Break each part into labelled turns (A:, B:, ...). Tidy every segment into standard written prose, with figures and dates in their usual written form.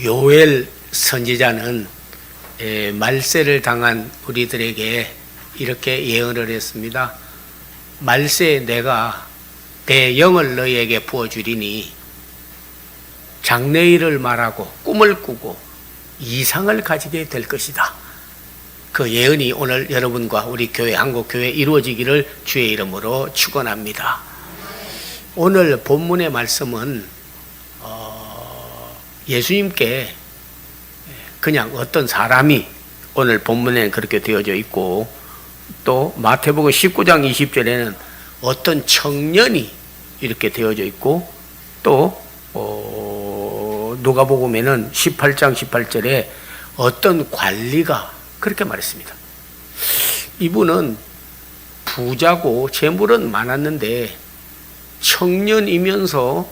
A: 요엘 선지자는 말세를 당한 우리들에게 이렇게 예언을 했습니다. 말세에 내가 내 영을 너희에게 부어주리니 장래일을 말하고 꿈을 꾸고 이상을 가지게 될 것이다. 그 예언이 오늘 여러분과 우리 교회, 한국교회에 이루어지기를 주의 이름으로 축원합니다. 오늘 본문의 말씀은 예수님께 그냥 어떤 사람이 오늘 본문에는 그렇게 되어져 있고, 또 마태복음 19장 20절에는 어떤 청년이 이렇게 되어져 있고, 또 누가복음에는 18장 18절에 어떤 관리가 그렇게 말했습니다. 이분은 부자고 재물은 많았는데 청년이면서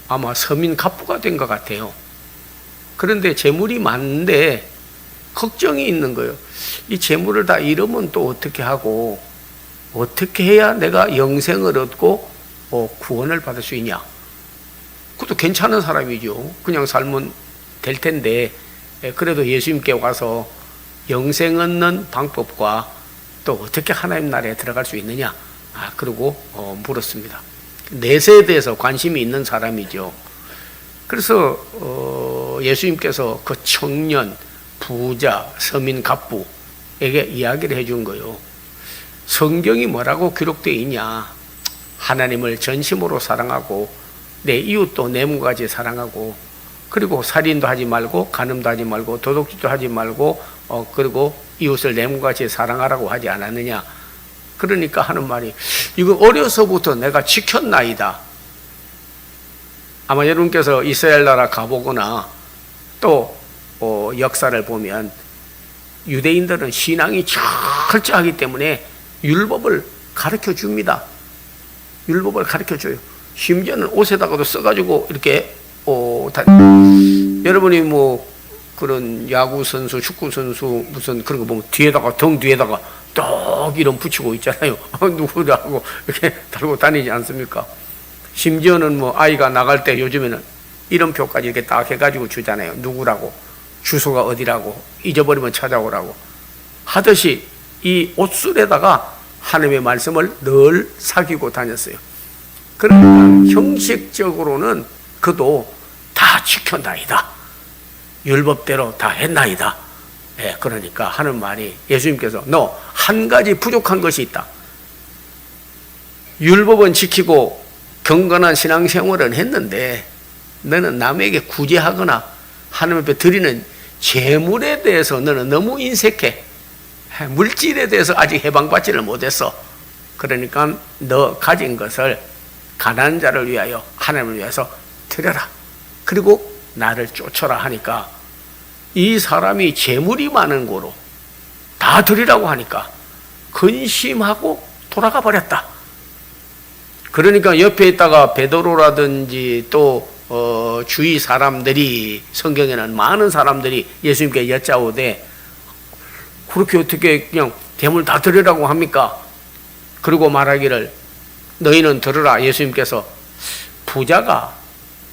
A: 아마 서민 갑부가 된 것 같아요. 그런데 재물이 많은데 걱정이 있는 거예요. 이 재물을 다 잃으면 또 어떻게 하고, 어떻게 해야 내가 영생을 얻고 구원을 받을 수 있냐. 그것도 괜찮은 사람이죠. 그냥 살면 될 텐데, 그래도 예수님께 와서 영생 얻는 방법과 또 어떻게 하나님 나라에 들어갈 수 있느냐, 그러고 물었습니다. 내세에 대해서 관심이 있는 사람이죠. 그래서 예수님께서 그 청년, 부자, 서민, 갑부에게 이야기를 해준 거예요. 성경이 뭐라고 기록되어 있냐. 하나님을 전심으로 사랑하고 내 이웃도 내 몸같이 사랑하고, 그리고 살인도 하지 말고 간음도 하지 말고 도둑질도 하지 말고 그리고 이웃을 내 몸같이 사랑하라고 하지 않았느냐. 그러니까 하는 말이, 이거 어려서부터 내가 지켰나이다. 아마 여러분께서 이스라엘 나라 가보거나 또 역사를 보면 유대인들은 신앙이 철저하기 때문에 율법을 가르쳐 줍니다. 율법을 가르쳐 줘요. 심지어는 옷에다가도 써가지고 이렇게 여러분이 뭐 그런 야구 선수, 축구 선수 무슨 그런 거 보면 뒤에다가, 등 뒤에다가 떡 이름 붙이고 있잖아요. 누구라고 이렇게 달고 다니지 않습니까? 심지어는 뭐 아이가 나갈 때 요즘에는 이름표까지 이렇게 딱 해가지고 주잖아요. 누구라고, 주소가 어디라고, 잊어버리면 찾아오라고 하듯이 이 옷술에다가 하나님의 말씀을 늘 사귀고 다녔어요. 그러니까 형식적으로는 그도 다 지켰나이다. 율법대로 다 했나이다. 그러니까 하는 말이, 예수님께서 너 한 가지 부족한 것이 있다. 율법은 지키고 경건한 신앙생활은 했는데 너는 남에게 구제하거나 하나님 앞에 드리는 재물에 대해서 너는 너무 인색해. 물질에 대해서 아직 해방받지를 못했어. 그러니까 너 가진 것을 가난한 자를 위하여, 하나님을 위해서 드려라. 그리고 나를 쫓아라 하니까 이 사람이 재물이 많은 거로 다 드리라고 하니까 근심하고 돌아가 버렸다. 그러니까 옆에 있다가 베드로라든지 또 주위 사람들이, 성경에는 많은 사람들이 예수님께 여짜오되 그렇게 어떻게 그냥 재물 다 드리라고 합니까? 그리고 말하기를, 너희는 들으라. 예수님께서 부자가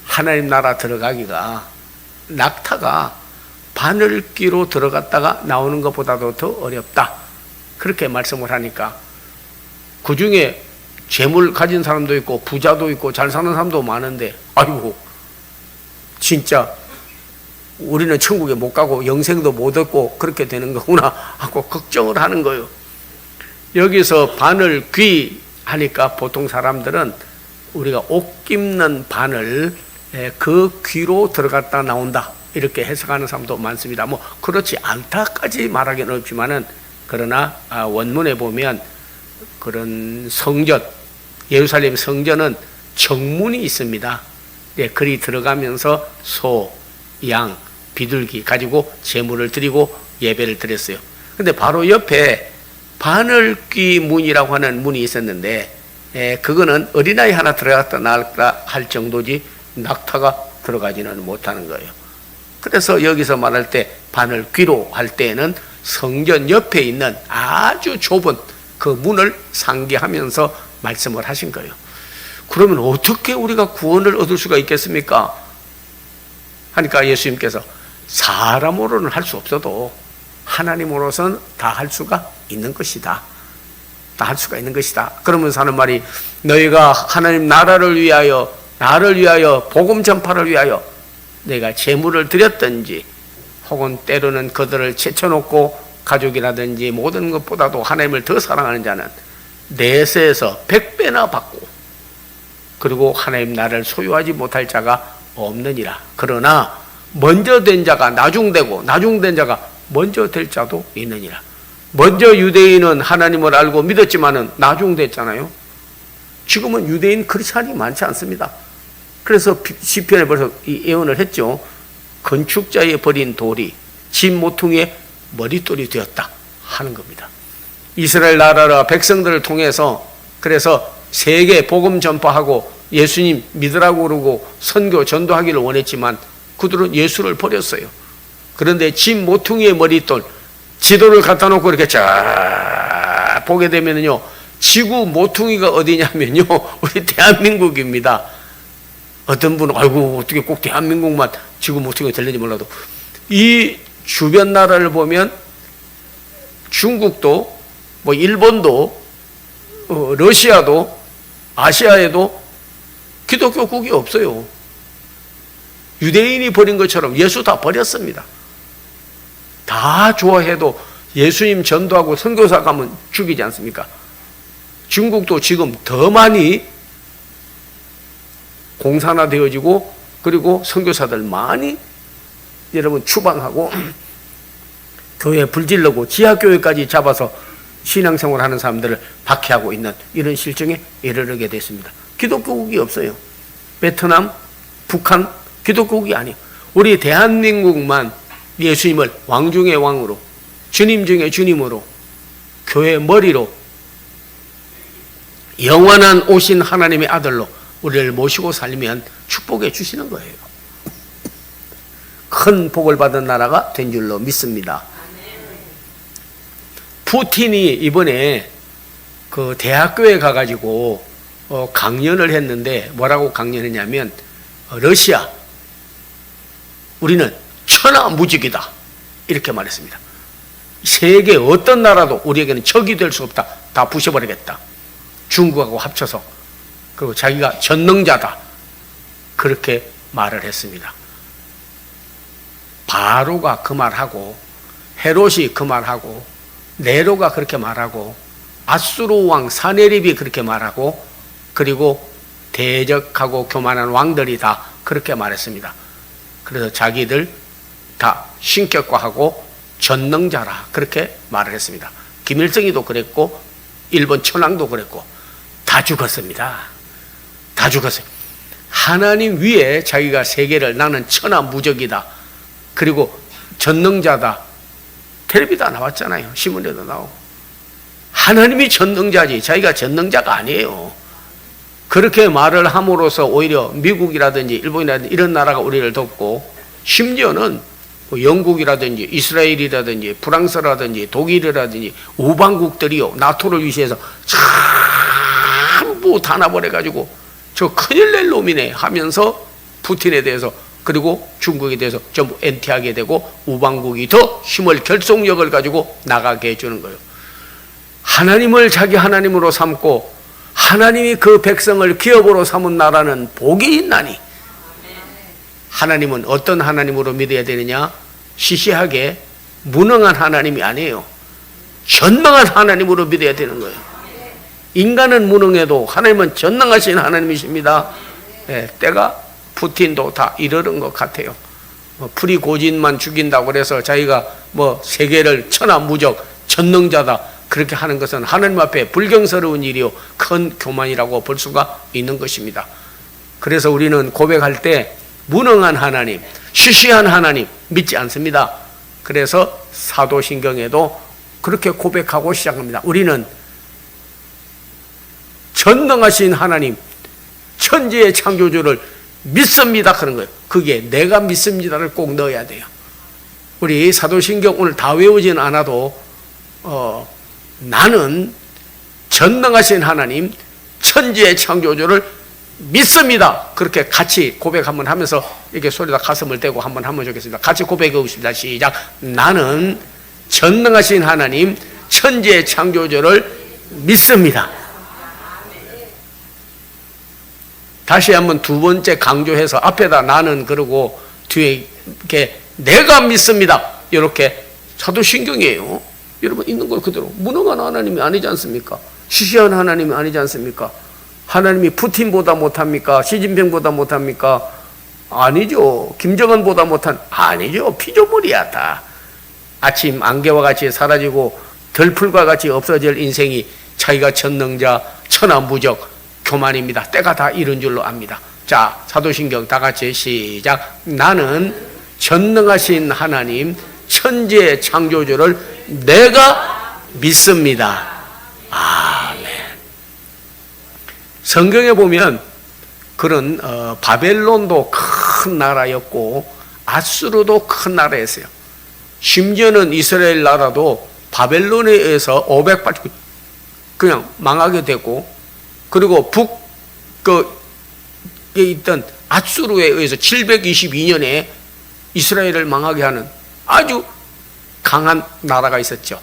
A: 하나님 나라 들어가기가 낙타가 바늘귀로 들어갔다가 나오는 것보다도 더 어렵다. 그렇게 말씀을 하니까 그 중에 재물 가진 사람도 있고 부자도 있고 잘 사는 사람도 많은데, 아이고 진짜 우리는 천국에 못 가고 영생도 못 얻고 그렇게 되는 거구나 하고 걱정을 하는 거예요. 여기서 바늘귀 하니까 보통 사람들은 우리가 옷 깁는 바늘, 그 귀로 들어갔다 나온다 이렇게 해석하는 사람도 많습니다. 뭐 그렇지 않다까지 말하기는 없지만은, 그러나 원문에 보면 그런 성전, 예루살렘 성전은 정문이 있습니다. 그리 들어가면서 소, 양, 비둘기 가지고 제물을 드리고 예배를 드렸어요. 근데 바로 옆에 바늘귀 문이라고 하는 문이 있었는데, 그거는 어린아이 하나 들어갔다 나갈까 할 정도지 낙타가 들어가지는 못하는 거예요. 그래서 여기서 말할 때 바늘귀로 할 때에는 성전 옆에 있는 아주 좁은 그 문을 상기하면서 말씀을 하신 거예요. 그러면 어떻게 우리가 구원을 얻을 수가 있겠습니까? 하니까 예수님께서 사람으로는 할 수 없어도 하나님으로서는 다 할 수가 있는 것이다. 다 할 수가 있는 것이다. 그러면서 하는 말이, 너희가 하나님 나라를 위하여, 나를 위하여, 복음 전파를 위하여 내가 재물을 드렸든지 혹은 때로는 그들을 제쳐놓고 가족이라든지 모든 것보다도 하나님을 더 사랑하는 자는 내세에서 100배나 받고, 그리고 하나님 나라를 소유하지 못할 자가 없느니라. 그러나 먼저 된 자가 나중되고 나중된 자가 먼저 될 자도 있느니라. 먼저 유대인은 하나님을 알고 믿었지만은 나중됐잖아요. 지금은 유대인 크리스찬이 많지 않습니다. 그래서 시편에 벌써 이 예언을 했죠. 건축자의 버린 돌이 집 모퉁이의 머릿돌이 되었다 하는 겁니다. 이스라엘 나라라 백성들을 통해서 그래서 세계 복음 전파하고 예수님 믿으라고 그러고 선교 전도하기를 원했지만 그들은 예수를 버렸어요. 그런데 집 모퉁이의 머릿돌, 지도를 갖다 놓고 이렇게 쫙 보게 되면요, 지구 모퉁이가 어디냐면요, 우리 대한민국입니다. 어떤 분은 아이고 어떻게 꼭 대한민국만 지구 모퉁이가 될는지 몰라도 이 주변 나라를 보면 중국도 뭐 일본도 러시아도 아시아에도 기독교국이 없어요. 유대인이 버린 것처럼 예수 다 버렸습니다. 다 좋아해도 예수님 전도하고 선교사 가면 죽이지 않습니까? 중국도 지금 더 많이 공산화되어지고 그리고 선교사들 많이 여러분 추방하고 교회 불질러고 지하교회까지 잡아서 신앙생활하는 사람들을 박해하고 있는 이런 실정에 이르게 됐습니다. 기독교국이 없어요. 베트남, 북한 기독교국이 아니에요. 우리 대한민국만 예수님을 왕 중의 왕으로, 주님 중의 주님으로, 교회 머리로, 영원한 오신 하나님의 아들로 우리를 모시고 살면 축복해 주시는 거예요. 큰 복을 받은 나라가 된 줄로 믿습니다. 푸틴이 이번에 그 대학교에 가가지고 강연을 했는데 뭐라고 강연했냐면, 러시아 우리는 천하무적이다 이렇게 말했습니다. 세계 어떤 나라도 우리에게는 적이 될 수 없다. 다 부셔버리겠다. 중국하고 합쳐서. 그리고 자기가 전능자다 그렇게 말을 했습니다. 바로가 그 말하고 헤롯이 그 말하고 네로가 그렇게 말하고 아수르 왕 사네립이 그렇게 말하고 그리고 대적하고 교만한 왕들이 다 그렇게 말했습니다. 그래서 자기들 다 신격화하고 전능자라 그렇게 말을 했습니다. 김일성이도 그랬고 일본 천황도 그랬고 다 죽었습니다. 다 죽었어요. 하나님 위에 자기가 세계를 나는 천하무적이다. 그리고 전능자다. 텔레비 다 나왔잖아요. 신문에도 나오고. 하나님이 전능자지 자기가 전능자가 아니에요. 그렇게 말을 함으로써 오히려 미국이라든지 일본이라든지 이런 나라가 우리를 돕고 심지어는 뭐 영국이라든지 이스라엘이라든지 프랑스라든지 독일이라든지 우방국들이요 나토를 위시해서 전부 다 놔버려가지고 저 큰일 낼 놈이네 하면서 푸틴에 대해서 그리고 중국에 대해서 전부 엔티하게 되고 우방국이 더 힘을 결속력을 가지고 나가게 해주는 거예요. 하나님을 자기 하나님으로 삼고 하나님이 그 백성을 기업으로 삼은 나라는 복이 있나니. 하나님은 어떤 하나님으로 믿어야 되느냐? 시시하게 무능한 하나님이 아니에요. 전능한 하나님으로 믿어야 되는 거예요. 인간은 무능해도 하나님은 전능하신 하나님이십니다. 네, 때가 푸틴도 다 이러는 것 같아요. 프리고진만 죽인다고 그래서 자기가 뭐 세계를 천하무적 전능자다 그렇게 하는 것은 하나님 앞에 불경스러운 일이요 큰 교만이라고 볼 수가 있는 것입니다. 그래서 우리는 고백할 때 무능한 하나님, 시시한 하나님 믿지 않습니다. 그래서 사도신경에도 그렇게 고백하고 시작합니다. 우리는 전능하신 하나님, 천지의 창조주를 믿습니다 하는 거예요. 그게 내가 믿습니다를 꼭 넣어야 돼요. 우리 사도신경 오늘 다 외우지는 않아도 나는 전능하신 하나님, 천지의 창조주를 믿습니다. 그렇게 같이 고백 한번 하면서 이렇게 소리다 가슴을 대고 한번 좋겠습니다. 같이 고백해 보겠습니다. 시작. 나는 전능하신 하나님 천지의 창조주를 믿습니다. 다시 한번 두 번째 강조해서 앞에다 나는 그러고 뒤에 이렇게 내가 믿습니다. 이렇게 사도신경이에요. 여러분 있는 걸 그대로. 무능한 하나님이 아니지 않습니까? 시시한 하나님이 아니지 않습니까? 하나님이 푸틴보다 못합니까? 시진핑보다 못합니까? 아니죠. 김정은보다 못한, 아니죠. 피조물이야 다. 아침 안개와 같이 사라지고 들풀과 같이 없어질 인생이 자기가 전능자 천하무적 교만입니다. 때가 다 이른 줄로 압니다. 자, 사도신경 다 같이 시작. 나는 전능하신 하나님 천지의 창조주를 내가 믿습니다. 아멘. 성경에 보면 그런 바벨론도 큰 나라였고 아수르도 큰 나라였어요. 심지어는 이스라엘 나라도 바벨론에 의해서 500발 그냥 망하게 되고, 그리고 북에 있던 아수르에 의해서 722년에 이스라엘을 망하게 하는 아주 강한 나라가 있었죠.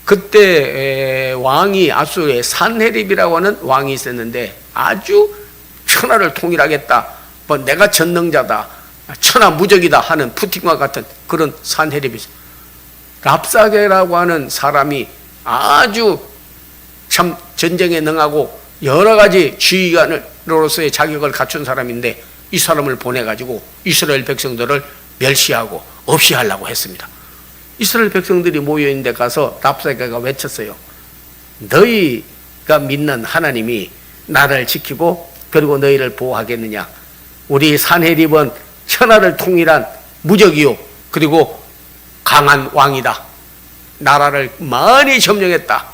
A: 그때 왕이 아수르의 산헤립이라고 하는 왕이 있었는데 아주 천하를 통일하겠다, 뭐 내가 전능자다, 천하무적이다 하는 푸틴과 같은 그런 산헤립이죠. 랍사게라고 하는 사람이 아주 참 전쟁에 능하고 여러 가지 지휘관으로서의 자격을 갖춘 사람인데 이 사람을 보내가지고 이스라엘 백성들을 멸시하고 없이 하려고 했습니다. 이스라엘 백성들이 모여있는 데 가서 랍사게가 외쳤어요. 너희가 믿는 하나님이 나를 지키고 그리고 너희를 보호하겠느냐? 우리 산헤립은 천하를 통일한 무적이요 그리고 강한 왕이다. 나라를 많이 점령했다.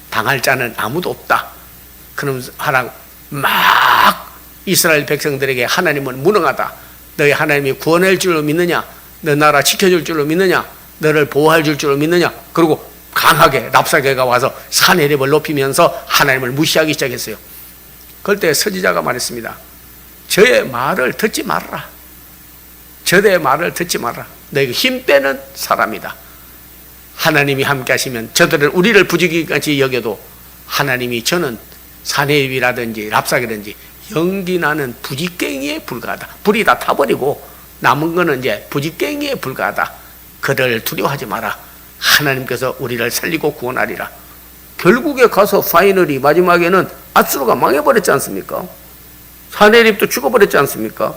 A: 당할 자는 아무도 없다. 그러면서 하나 막 이스라엘 백성들에게 하나님은 무능하다. 너희 하나님이 구원할 줄로 믿느냐? 너 나라 지켜줄 줄로 믿느냐? 너를 보호할 줄로 믿느냐? 그리고 강하게 랍사게가 와서 산헤립을 높이면서 하나님을 무시하기 시작했어요. 그럴 때 선지자가 말했습니다. 저의 말을 듣지 말라. 저의 말을 듣지 말라. 너희가 힘 빼는 사람이다. 하나님이 함께 하시면 저들은 우리를 부지기까지 여겨도 하나님이 저는 산헤립이라든지 랍사게든지 연기나는 부지깽이에 불과하다. 불이 다 타버리고 남은 거는 이제 부지깽이에 불과하다. 그를 두려워하지 마라. 하나님께서 우리를 살리고 구원하리라. 결국에 가서 파이널이 마지막에는 아수르가 망해버렸지 않습니까? 산헤립도 죽어버렸지 않습니까?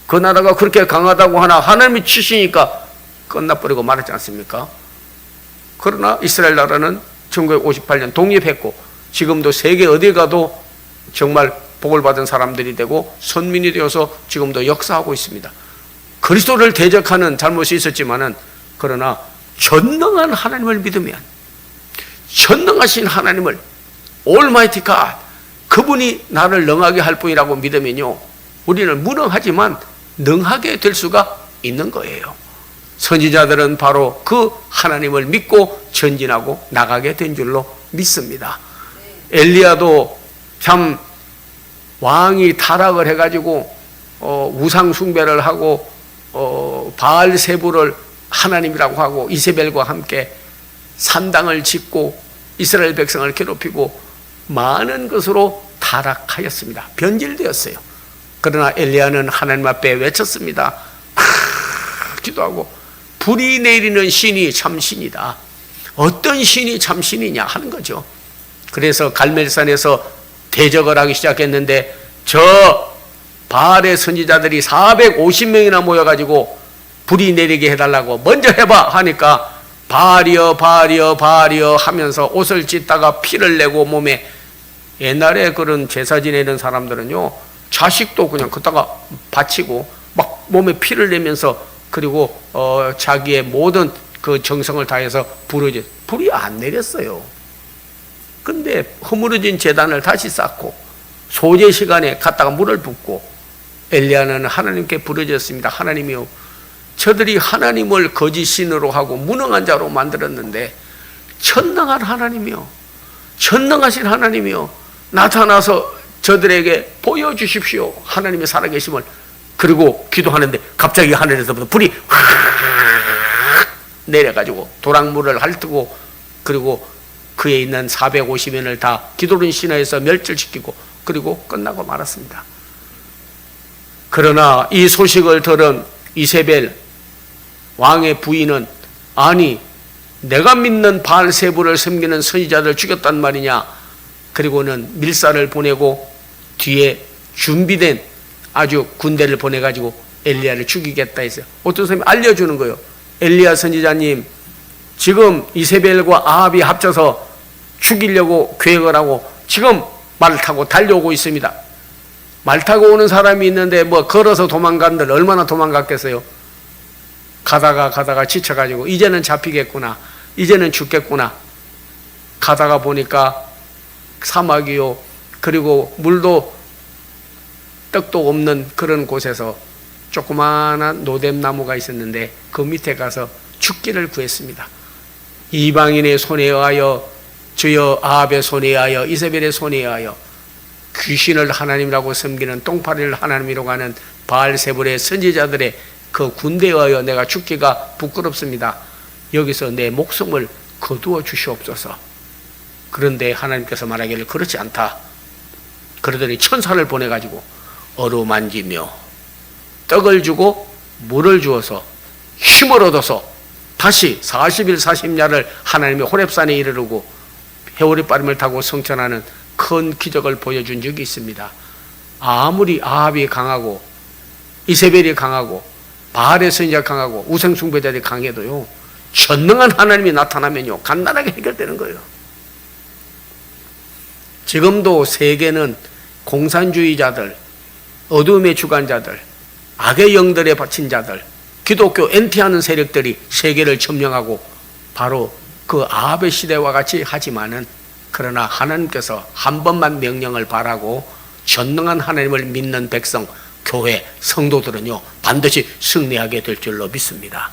A: 그 나라가 그렇게 강하다고 하나 하나님이 치시니까 끝나버리고 말았지 않습니까? 그러나 이스라엘 나라는 1958년 독립했고 지금도 세계 어디 가도 정말 복을 받은 사람들이 되고 선민이 되어서 지금도 역사하고 있습니다. 그리스도를 대적하는 잘못이 있었지만은 그러나 전능한 하나님을 믿으면, 전능하신 하나님을 올마이티 갓, 그분이 나를 능하게 할 뿐이라고 믿으면요, 우리는 무능하지만 능하게 될 수가 있는 거예요. 선지자들은 바로 그 하나님을 믿고 전진하고 나가게 된 줄로 믿습니다. 엘리야도 참 왕이 타락을 해가지고 우상 숭배를 하고 바알세부를 하나님이라고 하고 이세벨과 함께 산당을 짓고 이스라엘 백성을 괴롭히고 많은 것으로 타락하였습니다. 변질되었어요. 그러나 엘리야는 하나님 앞에 외쳤습니다. 기도하고 불이 내리는 신이 참신이다. 어떤 신이 참신이냐 하는 거죠. 그래서 갈멜산에서 대적을 하기 시작했는데 저 바알의 선지자들이 450명이나 모여가지고 불이 내리게 해달라고 먼저 해봐 하니까 바알이여 바알이여 바알이여 하면서 옷을 찢다가 피를 내고 몸에, 옛날에 그런 제사 지내는 사람들은요 자식도 그냥 걷다가 바치고 막 몸에 피를 내면서 그리고 자기의 모든 그 정성을 다해서 불이 안 내렸어요. 근데 허물어진 제단을 다시 쌓고 소재 시간에 갔다가 물을 붓고 엘리야는 하나님께 부르짖었습니다. 하나님이요, 저들이 하나님을 거짓신으로 하고 무능한 자로 만들었는데 전능한 하나님이요, 전능하신 하나님이요 나타나서 저들에게 보여주십시오. 하나님의 살아계심을. 그리고 기도하는데 갑자기 하늘에서부터 불이 확 내려가지고 도랑물을 핥고 그리고 그에 있는 450인을 다 기도른 신화에서 멸절시키고 그리고 끝나고 말았습니다. 그러나 이 소식을 들은 이세벨 왕의 부인은 아니 내가 믿는 바알세부를 섬기는 선지자들 죽였단 말이냐. 그리고는 밀사를 보내고 뒤에 준비된 아주 군대를 보내가지고 엘리야를 죽이겠다 했어요. 어떤 사람이 알려주는 거예요. 엘리야 선지자님 지금 이세벨과 아합이 합쳐서 죽이려고 계획을 하고 지금 말 타고 달려오고 있습니다. 말 타고 오는 사람이 있는데 뭐 걸어서 도망간들 얼마나 도망갔겠어요. 가다가 지쳐가지고 이제는 잡히겠구나, 이제는 죽겠구나. 가다가 보니까 사막이요, 그리고 물도 떡도 없는 그런 곳에서 조그마한 노뎀나무가 있었는데 그 밑에 가서 죽기를 구했습니다. 이방인의 손에 의하여, 주여 아합의 손에 의하여, 이세벨의 손에 의하여 귀신을 하나님이라고 섬기는 똥파리를 하나님이라고 하는 바알세불의 선지자들의 그 군대에 의하여 내가 죽기가 부끄럽습니다. 여기서 내 목숨을 거두어 주시옵소서. 그런데 하나님께서 말하기를 그렇지 않다. 그러더니 천사를 보내가지고 어루만지며 떡을 주고 물을 주어서 힘을 얻어서 다시 40일 40야를 하나님의 호렙산에 이르르고 해오리바람을 타고 성천하는 큰 기적을 보여준 적이 있습니다. 아무리 아합이 강하고 이세벨이 강하고 바알의 선지자가 강하고 우상숭배자들이 강해도요, 전능한 하나님이 나타나면요 간단하게 해결되는 거예요. 지금도 세계는 공산주의자들, 어둠의 주관자들, 악의 영들에 바친 자들, 기독교 엔티하는 세력들이 세계를 점령하고 바로 그 아합의 시대와 같이 하지만은, 그러나 하나님께서 한 번만 명령을 바라고 전능한 하나님을 믿는 백성, 교회, 성도들은요 반드시 승리하게 될 줄로 믿습니다.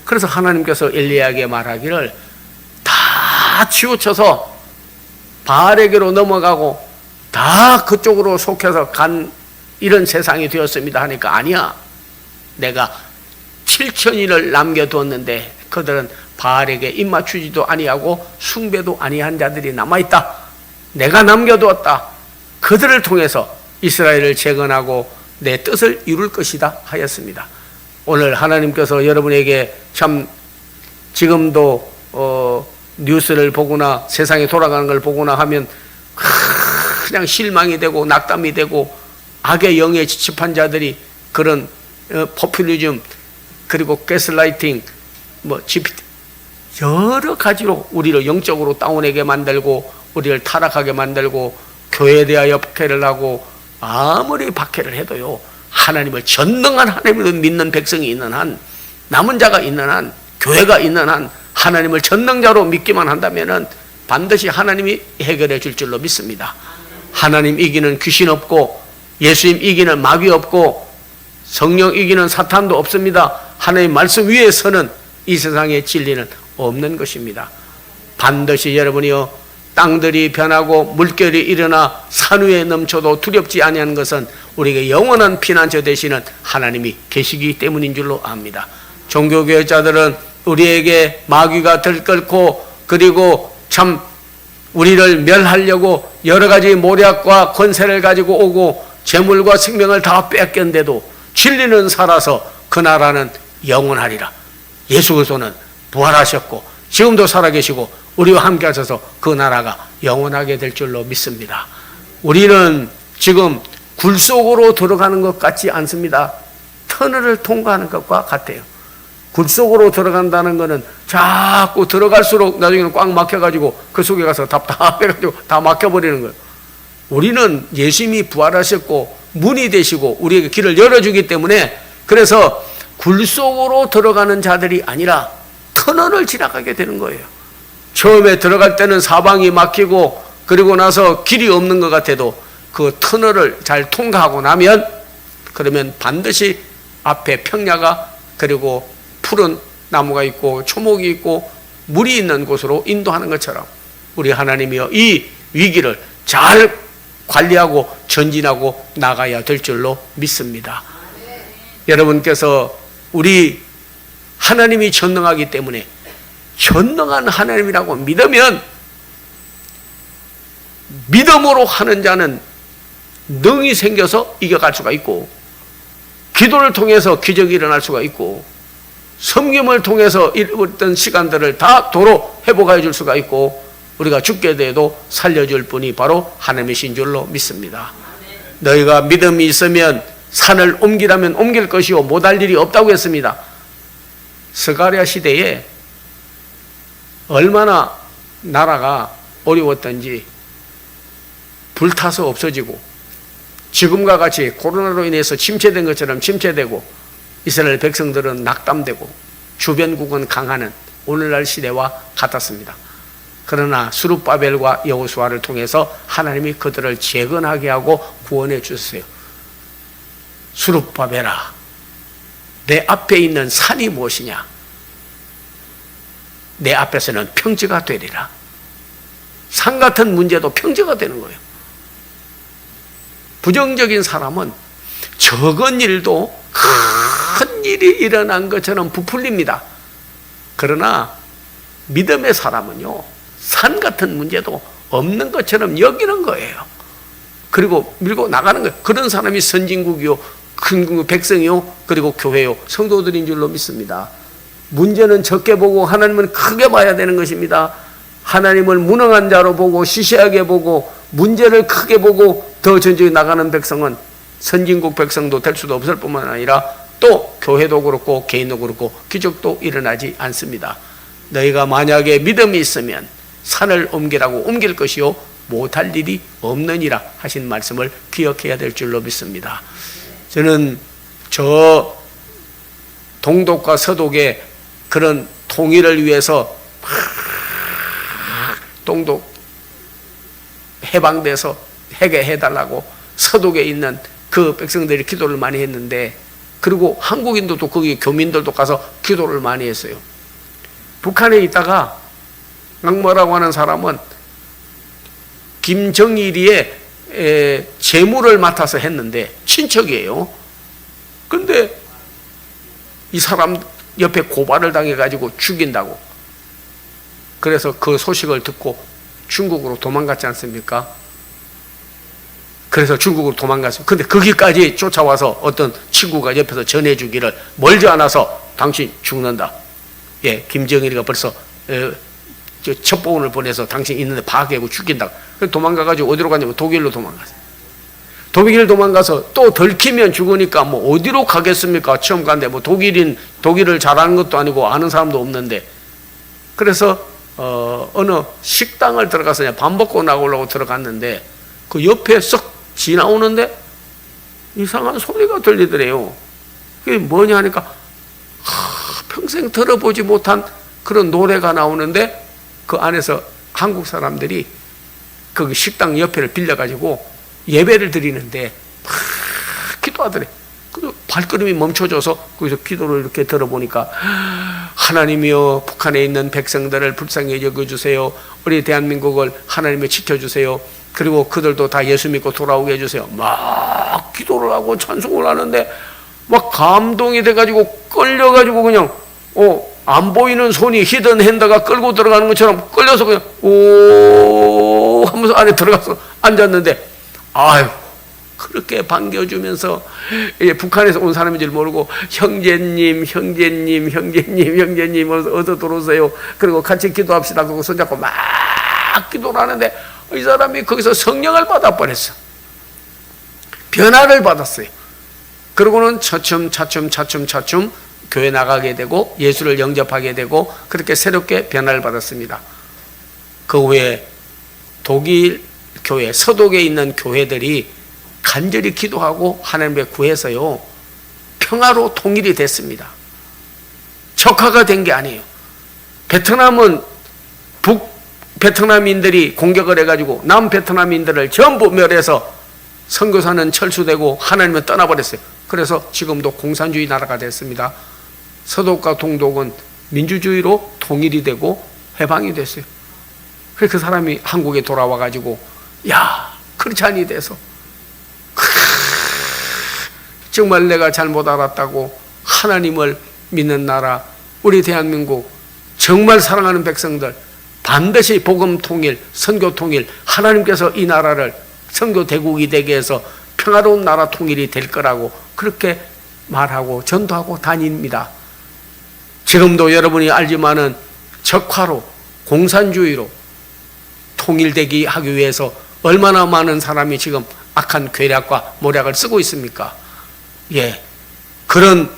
A: 그래서 하나님께서 엘리야에게 말하기를 다 치우쳐서 바알에게로 넘어가고 다 그쪽으로 속해서 간 이런 세상이 되었습니다 하니까, 아니야, 내가 7천인을 남겨두었는데 그들은 바알에게 입맞추지도 아니하고 숭배도 아니한 자들이 남아있다. 내가 남겨두었다. 그들을 통해서 이스라엘을 재건하고 내 뜻을 이룰 것이다 하였습니다. 오늘 하나님께서 여러분에게 참 지금도 뉴스를 보거나 세상에 돌아가는 걸 보거나 하면 그냥 실망이 되고 낙담이 되고 악의 영에 지집한 자들이 그런 포퓰리즘 그리고 가스라이팅 여러 가지로 우리를 영적으로 다운하게 만들고 우리를 타락하게 만들고 교회에 대하여 박해를 하고, 아무리 박해를 해도요 하나님을 전능한 하나님을 믿는 백성이 있는 한, 남은 자가 있는 한, 교회가 있는 한 하나님을 전능자로 믿기만 한다면은 반드시 하나님이 해결해 줄 줄로 믿습니다. 하나님 이기는 귀신 없고 예수님 이기는 마귀 없고 성령 이기는 사탄도 없습니다. 하나님 말씀 위에서는 이 세상의 진리는 없는 것입니다. 반드시 여러분이요, 땅들이 변하고 물결이 일어나 산 위에 넘쳐도 두렵지 아니하는 것은 우리에게 영원한 피난처 되시는 하나님이 계시기 때문인 줄로 압니다. 종교개혁자들은 우리에게 마귀가 들끓고 그리고 참 우리를 멸하려고 여러 가지 모략과 권세를 가지고 오고 재물과 생명을 다 뺏겼는데도 진리는 살아서 그 나라는 영원하리라. 예수 그리스도는 부활하셨고 지금도 살아계시고 우리와 함께 하셔서 그 나라가 영원하게 될 줄로 믿습니다. 우리는 지금 굴 속으로 들어가는 것 같지 않습니다. 터널을 통과하는 것과 같아요. 굴 속으로 들어간다는 것은 자꾸 들어갈수록 나중에는 꽉 막혀가지고 그 속에 가서 답답해가지고 다 막혀버리는 거예요. 우리는 예수님이 부활하셨고 문이 되시고 우리에게 길을 열어주기 때문에, 그래서 굴 속으로 들어가는 자들이 아니라 터널을 지나가게 되는 거예요. 처음에 들어갈 때는 사방이 막히고 그리고 나서 길이 없는 것 같아도 그 터널을 잘 통과하고 나면 그러면 반드시 앞에 평야가 그리고 푸른 나무가 있고 초목이 있고 물이 있는 곳으로 인도하는 것처럼 우리 하나님이여 이 위기를 잘 관리하고 전진하고 나가야 될 줄로 믿습니다. 여러분께서 우리 하나님이 전능하기 때문에 전능한 하나님이라고 믿으면 믿음으로 하는 자는 능이 생겨서 이겨갈 수가 있고, 기도를 통해서 기적이 일어날 수가 있고, 섬김을 통해서 잃었던 시간들을 다 도로 회복해 줄 수가 있고, 우리가 죽게 돼도 살려줄 분이 바로 하나님이신 줄로 믿습니다. 너희가 믿음이 있으면 산을 옮기라면 옮길 것이요 못할 일이 없다고 했습니다. 스가랴 시대에 얼마나 나라가 어려웠던지 불타서 없어지고, 지금과 같이 코로나로 인해서 침체된 것처럼 침체되고, 이스라엘 백성들은 낙담되고 주변국은 강하는 오늘날 시대와 같았습니다. 그러나 스룹바벨과 여호수아를 통해서 하나님이 그들을 재건하게 하고 구원해 주셨어요. 스룹바벨아, 내 앞에 있는 산이 무엇이냐? 내 앞에서는 평지가 되리라. 산 같은 문제도 평지가 되는 거예요. 부정적인 사람은 적은 일도 큰 일이 일어난 것처럼 부풀립니다. 그러나 믿음의 사람은요, 산 같은 문제도 없는 것처럼 여기는 거예요. 그리고 밀고 나가는 거예요. 그런 사람이 선진국이요, 큰 백성이요, 그리고 교회요, 성도들인 줄로 믿습니다. 문제는 적게 보고 하나님은 크게 봐야 되는 것입니다. 하나님을 무능한 자로 보고 시시하게 보고 문제를 크게 보고 더 전진해 나가는 백성은 선진국 백성도 될 수도 없을 뿐만 아니라 또 교회도 그렇고 개인도 그렇고 기적도 일어나지 않습니다. 너희가 만약에 믿음이 있으면 산을 옮기라고 옮길 것이요 못할 일이 없느니라 하신 말씀을 기억해야 될 줄로 믿습니다. 저는 저 동독과 서독의 그런 통일을 위해서 동독 해방돼서 해결해달라고 서독에 있는 그 백성들이 기도를 많이 했는데, 그리고 한국인들도 거기 교민들도 가서 기도를 많이 했어요. 북한에 있다가 강모라고 하는 사람은 김정일이의 재물을 맡아서 했는데 친척이에요. 근데 이 사람 옆에 고발을 당해가지고 죽인다고. 그래서 그 소식을 듣고 중국으로 도망갔지 않습니까? 그래서 중국으로 도망갔어요. 근데 거기까지 쫓아와서 어떤 친구가 옆에서 전해주기를, 멀지 않아서 당신 죽는다. 예, 김정일이가 벌써 첩보원을 보내서 당신 있는데 파악하고 죽인다. 그래서 도망가가지고 어디로 갔냐면 독일로 도망갔어요. 독일 도망가서 또 들키면 죽으니까 뭐 어디로 가겠습니까? 처음 갔는데 뭐 독일을 잘하는 것도 아니고 아는 사람도 없는데, 그래서 어느 식당을 들어가서 그냥 밥 먹고 나오려고 들어갔는데 그 옆에 썩 지나오는데 이상한 소리가 들리더래요. 그게 뭐냐 하니까 평생 들어보지 못한 그런 노래가 나오는데, 그 안에서 한국 사람들이 그 식당 옆에를 빌려가지고 예배를 드리는데 기도하더래. 그 발걸음이 멈춰져서 거기서 기도를 이렇게 들어보니까, 하나님이여 북한에 있는 백성들을 불쌍히 여겨주세요. 우리 대한민국을 하나님이 지켜주세요. 그리고 그들도 다 예수 믿고 돌아오게 해주세요. 막 기도를 하고 찬송을 하는데 막 감동이 돼가지고 끌려가지고 그냥 안 보이는 손이 히든 핸드가 끌고 들어가는 것처럼 끌려서 그냥 오 하면서 안에 들어가서 앉았는데, 아유 그렇게 반겨주면서 북한에서 온 사람인 줄 모르고 형제님 어서 들어오세요. 그리고 같이 기도합시다. 그리고 손잡고 막 기도를 하는데 이 사람이 거기서 성령을 받아 버렸어. 변화를 받았어요. 그러고는 차츰 교회 나가게 되고 예수를 영접하게 되고 그렇게 새롭게 변화를 받았습니다. 그 후에 독일 교회, 서독에 있는 교회들이 간절히 기도하고 하나님께 구해서요 평화로 통일이 됐습니다. 적화가 된 게 아니에요. 베트남은 북베트남인들이 공격을 해가지고 남베트남인들을 전부 멸해서 선교사는 철수되고 하나님은 떠나버렸어요. 그래서 지금도 공산주의 나라가 됐습니다. 서독과 동독은 민주주의로 통일이 되고 해방이 됐어요. 그래서 그 사람이 한국에 돌아와가지고 야 그렇지 아니 돼서 정말 내가 잘못 알았다고 하나님을 믿는 나라, 우리 대한민국 정말 사랑하는 백성들 반드시 복음 통일, 선교 통일, 하나님께서 이 나라를 선교 대국이 되게 해서 평화로운 나라 통일이 될 거라고 그렇게 말하고 전도하고 다닙니다. 지금도 여러분이 알지만은 적화로 공산주의로 통일되기 하기 위해서 얼마나 많은 사람이 지금 악한 괴략과 모략을 쓰고 있습니까? 예, 그런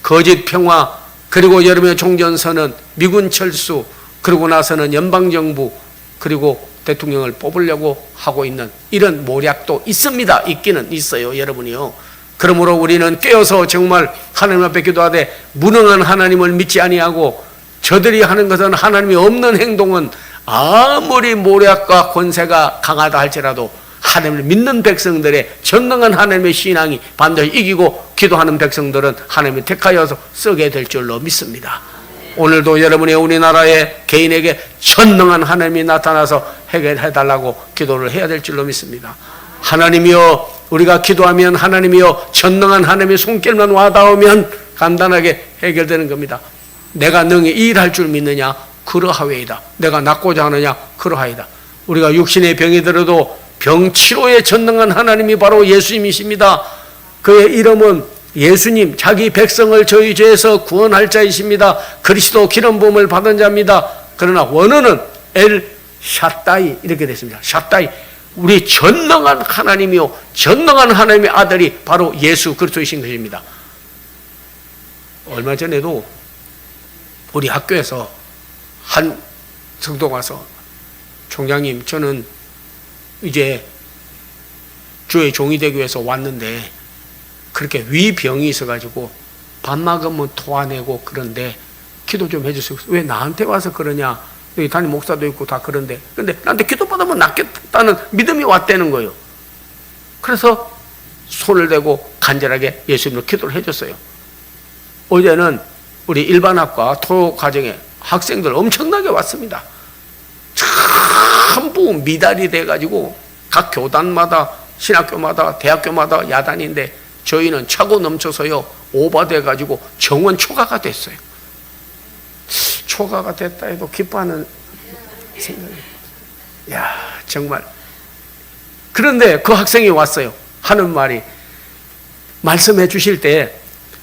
A: 거짓 평화, 그리고 여러분의 종전선언, 미군 철수, 그러고 나서는 연방정부, 그리고 대통령을 뽑으려고 하고 있는 이런 모략도 있습니다. 있기는 있어요, 여러분이요. 그러므로 우리는 깨어서 정말 하나님 앞에 기도하되 무능한 하나님을 믿지 아니하고 저들이 하는 것은 하나님이 없는 행동은 아무리 모략과 권세가 강하다 할지라도 하나님을 믿는 백성들의 전능한 하나님의 신앙이 반드시 이기고 기도하는 백성들은 하나님이 택하여서 쓰게 될 줄로 믿습니다. 오늘도 여러분의 우리나라의 개인에게 전능한 하나님이 나타나서 해결해달라고 기도를 해야 될 줄로 믿습니다. 하나님이여, 우리가 기도하면 하나님이여 전능한 하나님의 손길만 와닿으면 간단하게 해결되는 겁니다. 내가 능히 이 일할 줄 믿느냐? 그러하외이다. 내가 낫고자 하느냐? 그러하이다. 우리가 육신의 병이 들어도 병치료에 전능한 하나님이 바로 예수님이십니다. 그의 이름은 예수님, 자기 백성을 저희 죄에서 구원할 자이십니다. 그리스도 기름 부음을 받은 자입니다. 그러나 원어는 엘 샤다이 이렇게 됐습니다. 샤다이, 우리 전능한 하나님이요 전능한 하나님의 아들이 바로 예수 그리스도이신 것입니다. 얼마 전에도 우리 학교에서 한 성도가 와서, 총장님, 저는 이제 주의 종이 되기 위해서 왔는데 그렇게 위병이 있어가지고 밥 먹으면 토하내고 그런데 기도 좀 해주세요. 왜 나한테 와서 그러냐? 여기 담임 목사도 있고 다 그런데, 근데 나한테 기도받으면 낫겠다는 믿음이 왔다는 거예요. 그래서 손을 대고 간절하게 예수님으로 기도를 해줬어요. 어제는 우리 일반학과 토요 과정에 학생들 엄청나게 왔습니다. 전부 미달이 돼가지고 각 교단마다, 신학교마다, 대학교마다 야단인데 저희는 차고 넘쳐서요 오버돼가지고 정원 초과가 됐어요. 초과가 됐다 해도 기뻐하는 생각이, 야 정말. 그런데 그 학생이 왔어요. 하는 말이, 말씀해 주실 때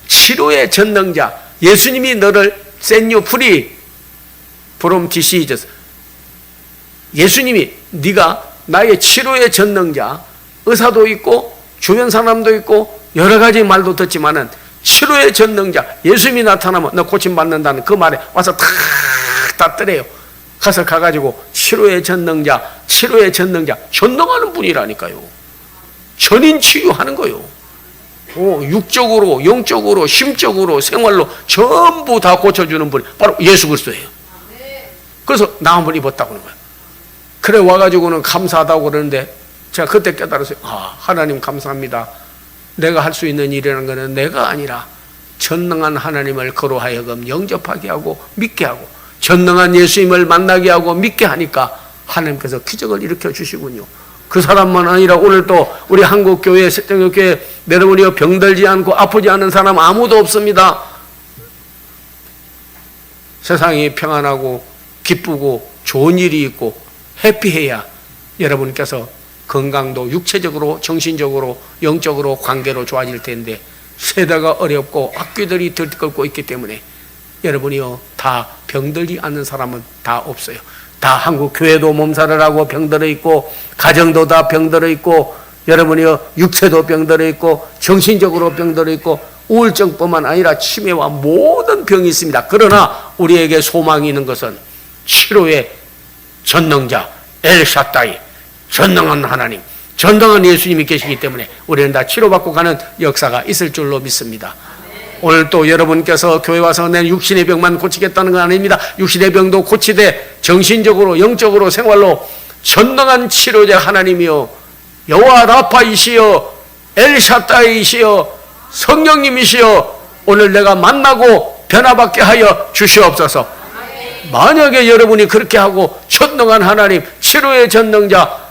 A: 치료의 전능자 예수님이 너를 set you free from diseases, 예수님이 네가 나의 치료의 전능자, 의사도 있고 주변 사람도 있고 여러 가지 말도 듣지만은 치료의 전능자 예수님이 나타나면 너 고침받는다는 그 말에 와서 탁 닿더래요. 가서 가가지고 치료의 전능자, 치료의 전능자, 전능하는 분이라니까요. 전인 치유하는 거요. 육적으로, 영적으로, 심적으로, 생활로 전부 다 고쳐주는 분이 바로 예수 그리스도예요. 그래서 나음을 입었다고 하는 거예요. 그래 와가지고는 감사하다고 그러는데 제가 그때 깨달았어요. 하나님 감사합니다. 내가 할 수 있는 일이라는 것은 내가 아니라 전능한 하나님을 그로 하여금 영접하게 하고 믿게 하고 전능한 예수님을 만나게 하고 믿게 하니까 하나님께서 기적을 일으켜 주시군요. 그 사람만 아니라 오늘 또 우리 한국교회, 새정교회 여러분이 병들지 않고 아프지 않은 사람 아무도 없습니다. 세상이 평안하고 기쁘고 좋은 일이 있고 해피해야 여러분께서 건강도 육체적으로, 정신적으로, 영적으로, 관계로 좋아질 텐데 세대가 어렵고 악귀들이 들끓고 있기 때문에 여러분이요 다 병들지 않는 사람은 다 없어요. 다 한국 교회도 몸살을 하고 병들어 있고 가정도 다 병들어 있고 여러분이요 육체도 병들어 있고 정신적으로 병들어 있고 우울증뿐만 아니라 치매와 모든 병이 있습니다. 그러나 우리에게 소망이 있는 것은 치료의 전능자 엘샤다이, 전능한 하나님, 전능한 예수님이 계시기 때문에 우리는 다 치료받고 가는 역사가 있을 줄로 믿습니다. 오늘 또 여러분께서 교회 와서 내 육신의 병만 고치겠다는 건 아닙니다. 육신의 병도 고치되 정신적으로, 영적으로, 생활로 전능한 치료자 하나님이요 여호와 라파이시여 엘샤다이시여 성령님이시여 오늘 내가 만나고 변화받게 하여 주시옵소서. 만약에 여러분이 그렇게 하고 전능한 하나님, 치료의 전능자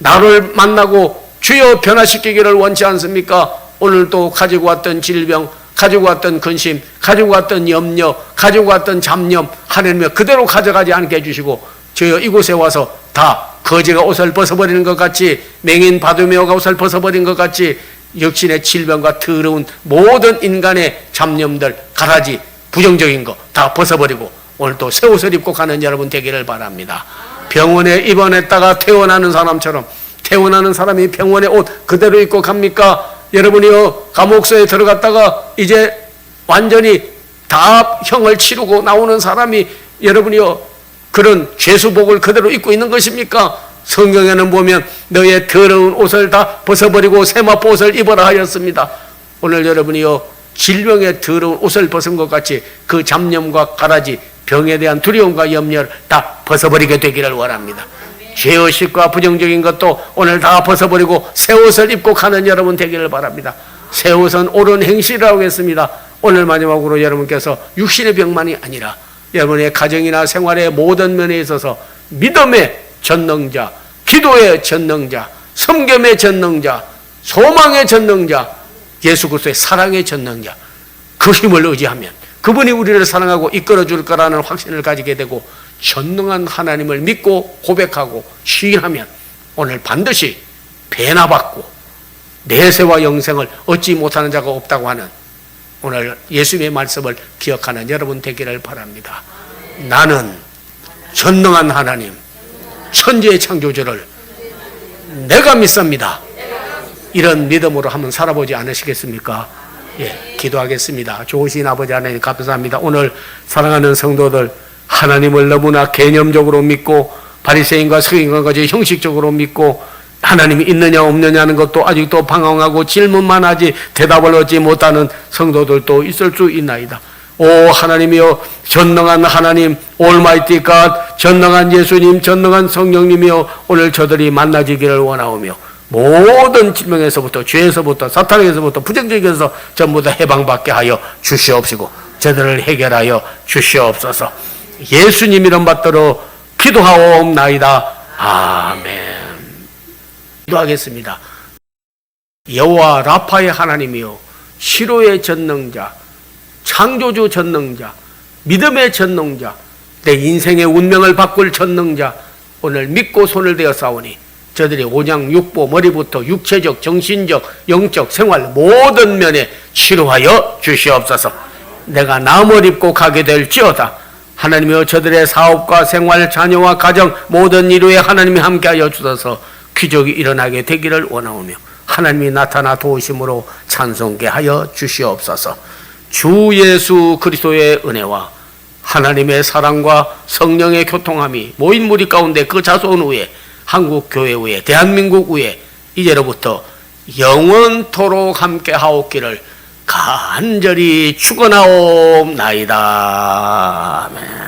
A: 나를 만나고 주여 변화시키기를 원치 않습니까? 오늘도 가지고 왔던 질병, 가지고 왔던 근심, 가지고 왔던 염려, 가지고 왔던 잡념, 하나님이 그대로 가져가지 않게 해주시고, 주여 이곳에 와서 다 거지가 옷을 벗어버리는 것 같이, 맹인 바두메오가 옷을 벗어버린 것 같이 역신의 질병과 더러운 모든 인간의 잡념들, 가라지, 부정적인 거 다 벗어버리고 오늘 또 새 옷을 입고 가는 여러분 되기를 바랍니다. 병원에 입원했다가 퇴원하는 사람처럼, 퇴원하는 사람이 병원에 옷 그대로 입고 갑니까? 여러분이요, 감옥소에 들어갔다가 이제 완전히 다 형을 치르고 나오는 사람이 여러분이요, 그런 죄수복을 그대로 입고 있는 것입니까? 성경에는 보면 너의 더러운 옷을 다 벗어버리고 세마포 옷을 입어라 하였습니다. 오늘 여러분이요, 질병의 더러운 옷을 벗은 것 같이 그 잡념과 가라지, 병에 대한 두려움과 염려를 다 벗어버리게 되기를 원합니다. 죄의식과 부정적인 것도 오늘 다 벗어버리고 새 옷을 입고 가는 여러분 되기를 바랍니다. 새 옷은 옳은 행실이라고 했습니다. 오늘 마지막으로 여러분께서 육신의 병만이 아니라 여러분의 가정이나 생활의 모든 면에 있어서 믿음의 전능자, 기도의 전능자, 섬김의 전능자, 소망의 전능자, 예수 그리스도의 사랑의 전능자, 그 힘을 의지하면 그분이 우리를 사랑하고 이끌어 줄 거라는 확신을 가지게 되고 전능한 하나님을 믿고 고백하고 시인하면 오늘 반드시 배나 받고 내세와 영생을 얻지 못하는 자가 없다고 하는 오늘 예수님의 말씀을 기억하는 여러분 되기를 바랍니다. 나는 전능한 하나님, 천지의 창조주를 내가 믿습니다. 이런 믿음으로 한번 살아보지 않으시겠습니까? 예, 기도하겠습니다. 좋으신 아버지 하나님 감사합니다. 오늘 사랑하는 성도들, 하나님을 너무나 개념적으로 믿고 바리새인과 서기관과 같이 형식적으로 믿고 하나님이 있느냐 없느냐는 것도 아직도 방황하고 질문만 하지 대답을 얻지 못하는 성도들도 있을 수 있나이다. 오 하나님이여, 전능한 하나님, 올마이티 갓, 전능한 예수님, 전능한 성령님이여, 오늘 저들이 만나지기를 원하오며 모든 질병에서부터, 죄에서부터, 사탄에게서부터, 부정적에서 전부 다 해방받게 하여 주시옵시고 저들을 해결하여 주시옵소서. 예수님 이름 받들어 기도하옵나이다. 아멘. 기도하겠습니다. 여호와 라파의 하나님이요, 시로의 전능자, 창조주 전능자, 믿음의 전능자, 내 인생의 운명을 바꿀 전능자, 오늘 믿고 손을 대어 싸우니 저들이 오장육부 머리부터 육체적, 정신적, 영적, 생활 모든 면에 치료하여 주시옵소서. 내가 남을 입고 가게 될지어다. 하나님이여, 저들의 사업과 생활, 자녀와 가정 모든 일에 하나님이 함께하여 주셔서 기적이 일어나게 되기를 원하오며 하나님이 나타나 도우심으로 찬송케 하여 주시옵소서. 주 예수 그리스도의 은혜와 하나님의 사랑과 성령의 교통함이 모인 무리 가운데 그 자손 위에, 한국 교회 위에, 대한민국 위에 이제로부터 영원토록 함께 하옵기를 간절히 축원하옵나이다. 아멘.